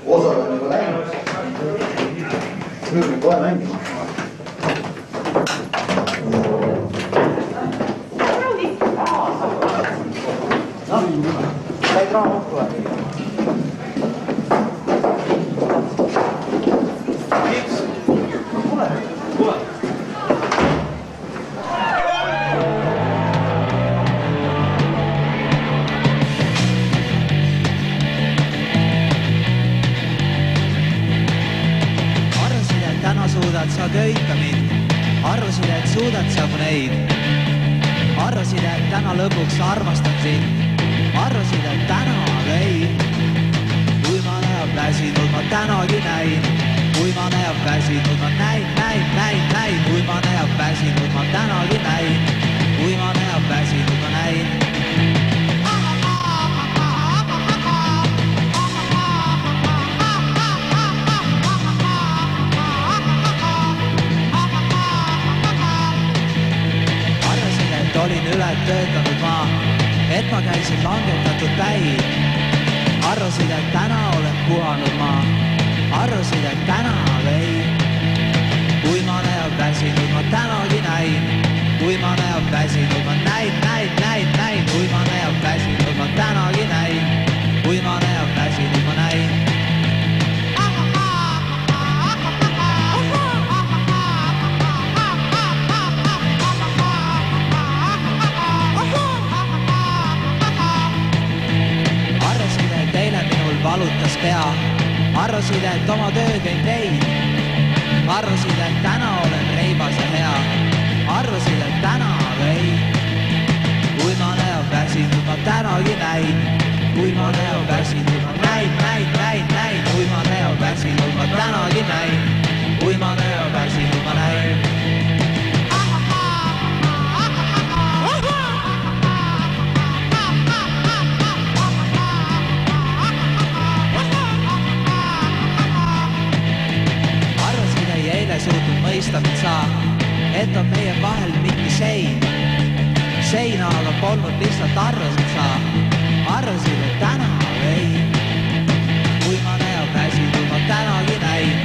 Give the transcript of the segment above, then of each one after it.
Osad on juba läinud. Nüüd on kohe mängima. Sai kraam õhku või? Sa köita mind, arvasid, et suudad sa mu neid. Arvasid, et täna lõpuks armastan sind. Arvasid, et täna aga ei. Kui ma näeb väsinud, ma tänagi näin. Kui ma näeb väsinud, ma näin. Kui ma näeb väsinud, ma tänagi näin. Kui ma näeb väsinud, ma näin. Olin üle töötanud ma, et ma käisin langetatud päi. Arvasid, et täna olen puhanud ma. Arvasid, et täna ei. Kui ma näeb väsinud, ma tänagi näin. Kui ma näeb väsinud, ma näin. Kui ma näeb väsinud, ma tänagi näin. Kui ma näeb väsinud, ma näin. Valutas pea, arvasid, et oma tööd ei teid. Arvasid, et täna olen reibas ja hea. Arvasid, et täna ei. Kui ma näeb väsinud, ma tänagi näin. Kui ma näeb väsinud, ma näin. Kui ma näeb väsinud, ma tänagi näin. Kui ma näeb väsinud, ma näin. Suutnud mõista mind sa, et on meie vahel mingi sein. Seina aga polnud lihtsalt arvasid sa. Arvasid, et täna ei. Kui ma näeb väsinud, ma tänagi näin.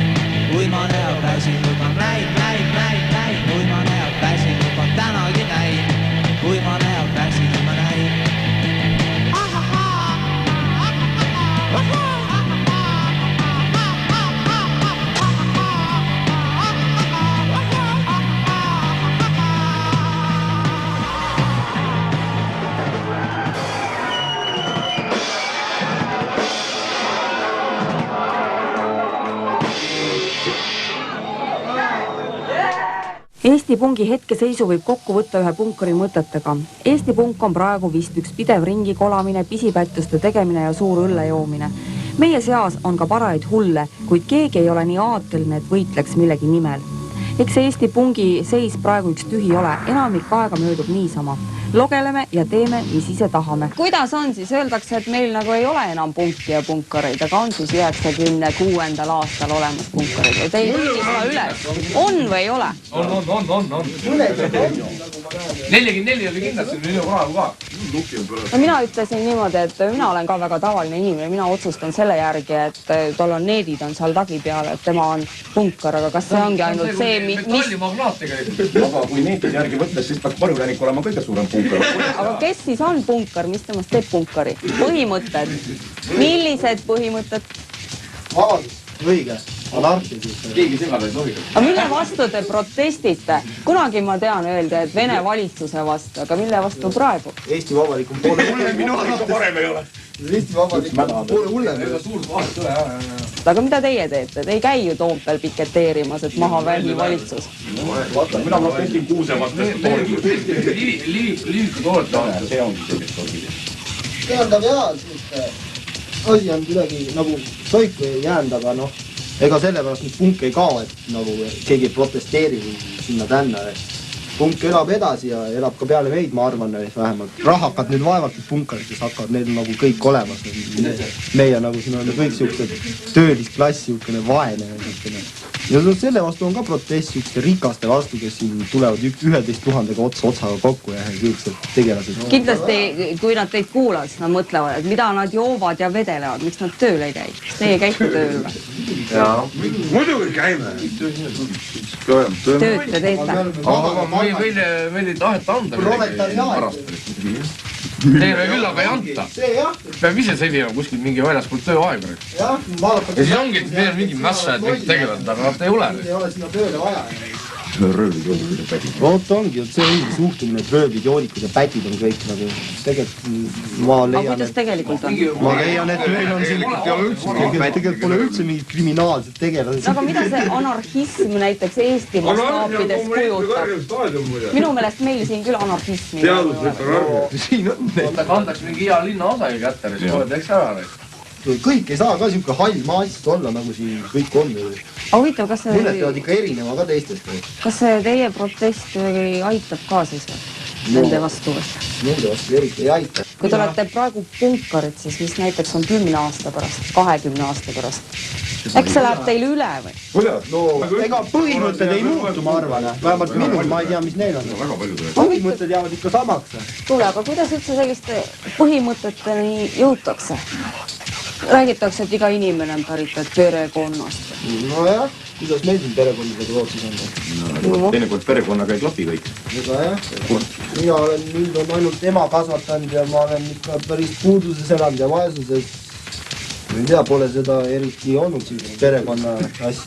Kui ma näeb väsinud, ma näin. Kui ma näeb väsinud, ma tänagi näin. Kui ma näeb väsinud, ma näin. Eesti pungi hetkeseisu võib kokku võtta ühe punkari mõtetega. Eesti punk on praegu vist üks pidev ringi kolamine, pisipättuste tegemine ja suur õlle joomine. Meie seas on ka paraid hulle, kuid keegi ei ole nii aateline, et võitleks millegi nimel. Eks Eesti pungi seis praegu üks tühi ole, enamik aega möödub niisama. Logeleme ja teeme, mis ise tahame. Kuidas on siis? Öeldakse, et meil nagu ei ole enam punki ja punkareid, aga on siis 96. aastal olemas punkareid. Et ei saa üles. On või ei ole? On. 44 oli kindlasti, minu praegu ka. No mina ütlesin niimoodi, et mina olen ka väga tavaline inimene. Mina otsustan selle järgi, et tol on needid on seal tagi peale, et tema on punkar, aga kas see ongi ainult see, Aga kui needid järgi võttes, siis peaks Marjulänik olema kõige suurem punkar. Aga kes siis on punkar? Mis temast teeb punkari? Põhimõtted. Millised põhimõtted? Vabadus, õige. Keegi segada ei tohi. Aga mille vastu te protestite? Kunagi ma tean öelda, et Vene valitsuse vastu, aga mille vastu praegu? Eesti Vabariik on poole hullem. Minu arvates parem ei ole. Eesti Vabariik on poole hullem. Aga mida teie teete? Te ei käi ju Toompel piketeerimas, et maha vähi valitsus. Mina protestin kuusemast. Liivikud olete. See ongi sellist sorgid. Tähendab jaa, asi on kuidagi nagu soiku ei jäänud, aga noh, ega sellepärast nüüd punk ei kao, et nagu keegi protesteeri sinna tänna. punk elab edasi ja elab ka peale meid, ma arvan, vähemalt. Rahakad nüüd vaevalt, et punkarites hakkavad, need on nagu kõik olemas. Meie nagu siin on kõik siuksed töölisklass, siukene vaene. Ja selle vastu on ka protest siukeste rikaste vastu, kes siin tulevad 11 000 otsaga kokku ja kõik tegelased. Kindlasti, kui nad teid kuulas, nad mõtlevad, et mida nad joovad ja vedelevad, miks nad tööl ei käi. Teie käite tööl või? Jaa, muidugi käime. Tööte teete. Aga meil ei taheta anda midagi. Teile küll aga ei anta. Peab ise sõbima kuskil mingi väljaspoolt tööaega. Ja siis ongi, et meil on mingi mässajad, mingid tegelased, aga nad ei ole. Ei ole sinna tööle vaja. Röövlijoodikud ja pädid. Oot ongi, et see õige suhtumine, et röövlijoodikud ja pädid on kõik nagu tegelikult ma Aga leian, kuidas tegelikult on? ma leian, et meil on siin tegelikult pole üldse mingid kriminaalsed tegelased. Aga mida see anarhism näiteks Eesti mastaapides kujutab? Minu meelest meil siin küll anarhismi ei ole. Kandaks mingi hea linna osa kätte, siis võetakse ära. Kõik ei saa ka siuke hall maast olla, nagu siin kõik on. Aga huvitav, kas Mõned peavad ikka erinema ka teistest. kas see teie protest aitab ka siis või? Nende vastu või? Nende vastu eriti ei aita. Kui te olete praegu punkarid, siis mis näiteks on 10 aasta pärast, 20 aasta pärast? Äkki see läheb teile üle või? No ega põhimõtted ei muutu, ma arvan. Vähemalt minul, ma ei tea, mis neil on. Põhimõtted jäävad ikka samaks. Tule, aga kuidas üldse selliste põhimõteteni jõutakse? Räägitakse, et iga inimene on pärit perekonnast. Nojah, kuidas meil siin perekondadega Rootsis on? Teinekord perekonnaga ei klapi kõik. Ega jah. Mina olen nüüd on ainult ema kasvatanud ja ma olen ikka päris puuduses elanud ja vaesuses. Ma ei tea, pole seda eriti olnud siin perekonna asja.